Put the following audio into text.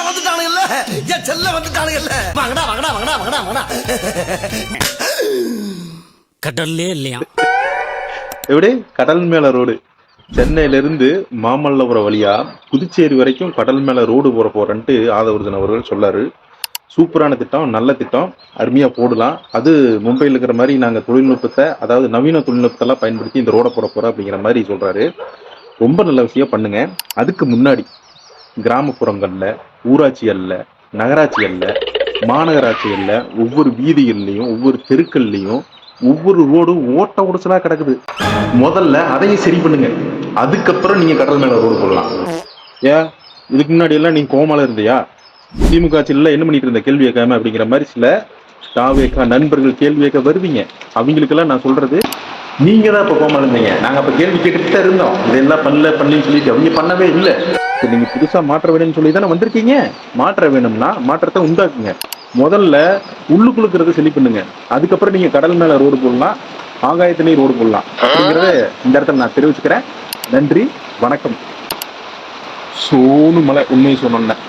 வந்துட்டானுங்கல்ல, என் செல்ல வந்துட்டானுங்கல்ல. வாங்கடா வாங்கடா வாங்கடா வாங்கடா வாங்கடா. கடல்லே இல்லையா? எப்படி கடல் மேல ரோடு சென்னையில இருந்து மாமல்லபுரம் வழியா புதுச்சேரி வரைக்கும் கடல் மேல ரோடு போறேன்ட்டு ஆதவர்தன் அவர்கள் சொல்லாரு. சூப்பரான திட்டம், நல்ல திட்டம், அருமையா போடலாம். அது மும்பையில் இருக்கிற மாதிரி நாங்க தொழில்நுட்பத்தை, அதாவது நவீன தொழில்நுட்பத்தெல்லாம் பயன்படுத்தி இந்த ரோட போறோம் அப்படிங்கிற மாதிரி சொல்றாரு. ரொம்ப நல்ல விஷயம் பண்ணுங்க. அதுக்கு முன்னாடி கிராமப்புறங்கள்ல, ஊராட்சிகள்ல, நகராட்சிகள்ல, மாநகராட்சிகள்ல ஒவ்வொரு வீதிகள்லையும் ஒவ்வொரு தெருக்கள்லையும் ஒவ்வொரு ரோடும் ஓட்ட உடச்சலா கிடக்குது. முதல்ல அதையும் சரி பண்ணுங்க. அதுக்கப்புறம் நீங்க கடல் மேல ரோடு போடலாம். ஏன் இதுக்கு முன்னாடி எல்லாம் நீங்க கோமால இருந்தியா? திமுக ஆட்சியில என்ன பண்ணிட்டு இருந்த கேள்வி கேட்காம அப்படிங்கிற மாதிரி சில தாவேக்கா நண்பர்கள் கேள்வி கேட்க வருவீங்க. அவங்களுக்கெல்லாம் நான் சொல்றது, நீங்க தான் இப்ப கோமால இருந்தீங்க. நாங்க அப்ப கேள்வி கேட்டுட்டு தான் இருந்தோம். இதெல்லாம் பண்ணலன்னு சொல்லிட்டு அவங்க பண்ணவே இல்லை. நீங்க புதுசா மாற்ற வேணும்னு சொல்லி தானே வந்திருக்கீங்க. மாற்ற வேணும்னா மாற்றத்தை உண்டாக்குங்க. முதல்ல உள்ளுக்குள்ளுக்கிறத சரி பண்ணுங்க. அதுக்கப்புறம் நீங்க கடல் மேல ரோடு போடலாம், ஆகாயத்திலேயே ரோடு போடலாம் அப்படிங்கறத இந்த இடத்துல நான் தெரிவிச்சுக்கிறேன். நன்றி, வணக்கம். சோனு மலை உண்மையை சொன்னேன்.